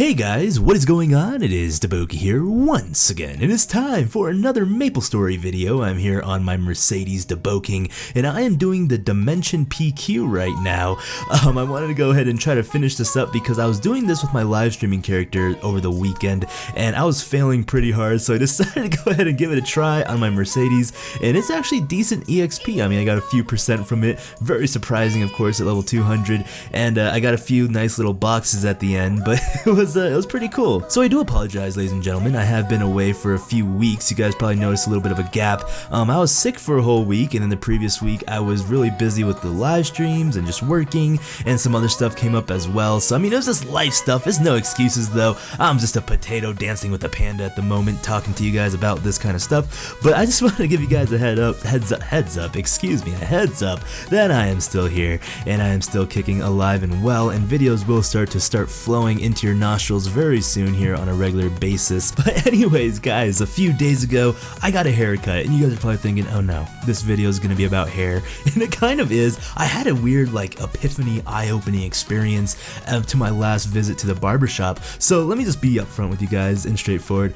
Hey guys, what is going on? It is DaBoki here once again, and it's time for another MapleStory video. I'm here on my Mercedes DaBoking, and I am doing the Dimension PQ right now. I wanted to go ahead and try to finish this up because I was doing this with my live streaming character over the weekend, and I was failing pretty hard, so I decided to go ahead and give it a try on my Mercedes, and it's actually decent EXP. I mean, I got a few percent from it, very surprising of course at level 200, and I got a few nice little boxes at the end, but it was pretty cool. So I do apologize, ladies and gentlemen. I have been away for a few weeks. You guys probably noticed a little bit of a gap. I was sick for a whole week, and then the previous week I was really busy with the live streams and just working, and some other stuff came up as well. So I mean, it was just life stuff. It's no excuses though. I'm just a potato dancing with a panda at the moment, talking to you guys about this kind of stuff. But I just wanted to give you guys a heads up that I am still here, and I am still kicking alive and well, and videos will start flowing into your nostrils very soon here on a regular basis. But anyways guys, a few days ago I got a haircut, and you guys are probably thinking, oh no, this video is gonna be about hair, and it kind of is. I had a weird like epiphany, eye-opening experience to my last visit to the barbershop. So let me just be upfront with you guys and straightforward.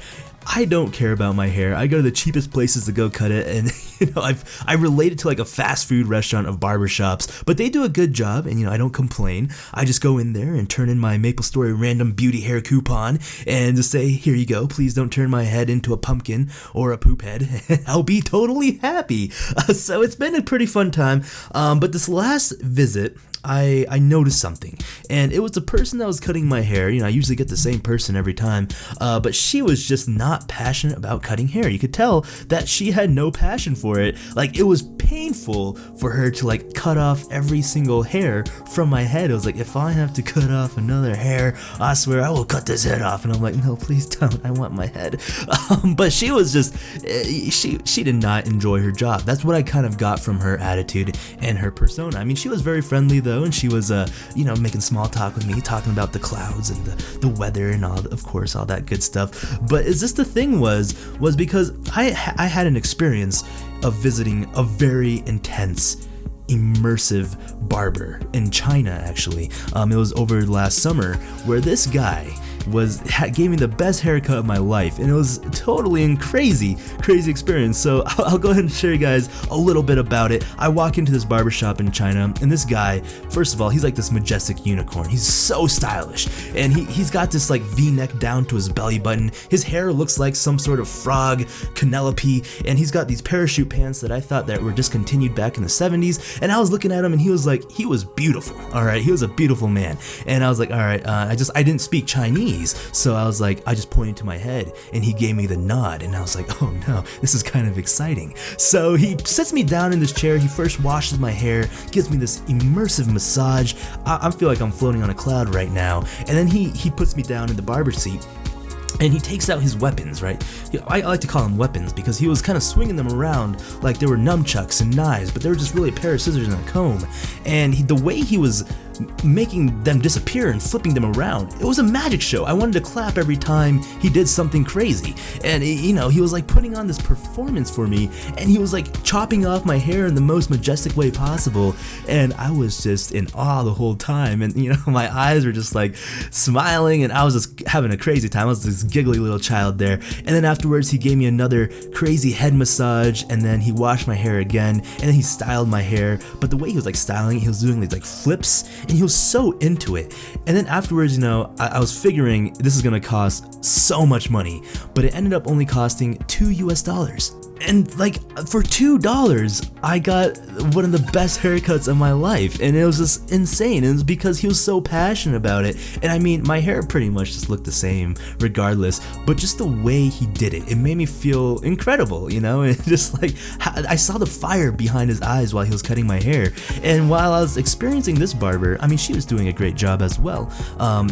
I don't care about my hair. I go to the cheapest places to go cut it, and you know, I relate it to like a fast food restaurant of barbershops, but they do a good job, and you know, I don't complain. I just go in there and turn in my MapleStory random beauty hair coupon and just say, here you go, please don't turn my head into a pumpkin or a poop head, and I'll be totally happy. So it's been a pretty fun time, but this last visit, I noticed something, and it was the person that was cutting my hair. You know, I usually get the same person every time, but she was just not passionate about cutting hair. You could tell that she had no passion for it. Like, it was painful for her to like cut off every single hair from my head. It was like, if I have to cut off another hair, I swear I will cut this head off. And I'm like, no, please don't, I want my head. But she was just, she did not enjoy her job. That's what I kind of got from her attitude and her persona. I mean, she was very friendly though, and she was you know, making small talk with me, talking about the clouds and the weather and all, of course, all that good stuff. But is this the thing was because I had an experience of visiting a very intense, immersive barber in China. Actually, it was over last summer, where this guy gave me the best haircut of my life, and it was totally crazy experience. So I'll go ahead and share you guys a little bit about it. I walk into this barbershop in China, and this guy, first of all, he's like this majestic unicorn. He's so stylish, and he's got this like V-neck down to his belly button. His hair looks like some sort of frog, Penelope, and he's got these parachute pants that I thought that were discontinued back in the 70s. And I was looking at him, and he was beautiful. All right, he was a beautiful man, and I was like, all right, I didn't speak Chinese. So I was like, I just pointed to my head, and he gave me the nod, and I was like, oh no, this is kind of exciting. So he sits me down in this chair. He first washes my hair, gives me this immersive massage. I feel like I'm floating on a cloud right now. And then he puts me down in the barber seat, and he takes out his weapons, right? I like to call them weapons because he was kind of swinging them around like they were nunchucks and knives, but they were just really a pair of scissors and a comb. And the way he was making them disappear and flipping them around, it was a magic show. I wanted to clap every time he did something crazy. And you know, he was like putting on this performance for me, and he was like chopping off my hair in the most majestic way possible, and I was just in awe the whole time. And you know, my eyes were just like smiling, and I was just having a crazy time. I was this giggly little child there. And then afterwards he gave me another crazy head massage, and then he washed my hair again, and then he styled my hair. But the way he was like styling it, he was doing these like flips, and he was so into it. And then afterwards, you know, I was figuring this is gonna cost so much money, but it ended up only costing $2 US. And like, for $2, I got one of the best haircuts of my life, and it was just insane. And it was because he was so passionate about it. And I mean, my hair pretty much just looked the same regardless, but just the way he did it, it made me feel incredible, you know? And just like, I saw the fire behind his eyes while he was cutting my hair. And while I was experiencing this barber, I mean, she was doing a great job as well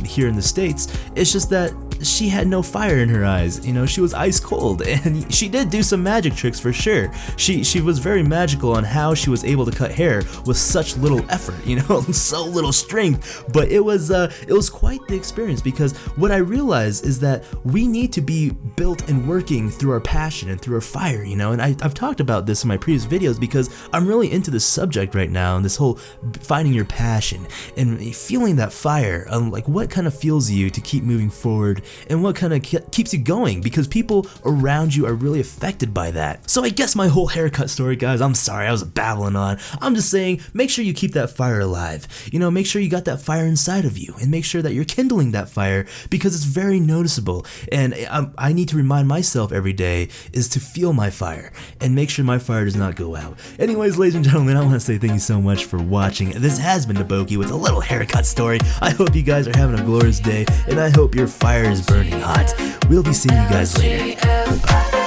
here in the States. It's just that she had no fire in her eyes. You know, she was ice cold, and she did do some magic tricks for sure. She was very magical on how she was able to cut hair with such little effort, you know, so little strength. But it was quite the experience, because what I realized is that we need to be built and working through our passion and through our fire, you know. And I've talked about this in my previous videos because I'm really into this subject right now, and this whole finding your passion and feeling that fire, like what kind of fuels you to keep moving forward and what kind of keeps you going, because people around you are really affected by that. So I guess my whole haircut story, guys, I'm sorry, I was babbling on. I'm just saying, make sure you keep that fire alive. You know, make sure you got that fire inside of you, and make sure that you're kindling that fire, because it's very noticeable. And I need to remind myself every day is to feel my fire and make sure my fire does not go out. Anyways, ladies and gentlemen, I want to say thank you so much for watching. This has been DaBoki with a little haircut story. I hope you guys are having a glorious day, and I hope your fire is burning hot. We'll be seeing you guys later. Goodbye.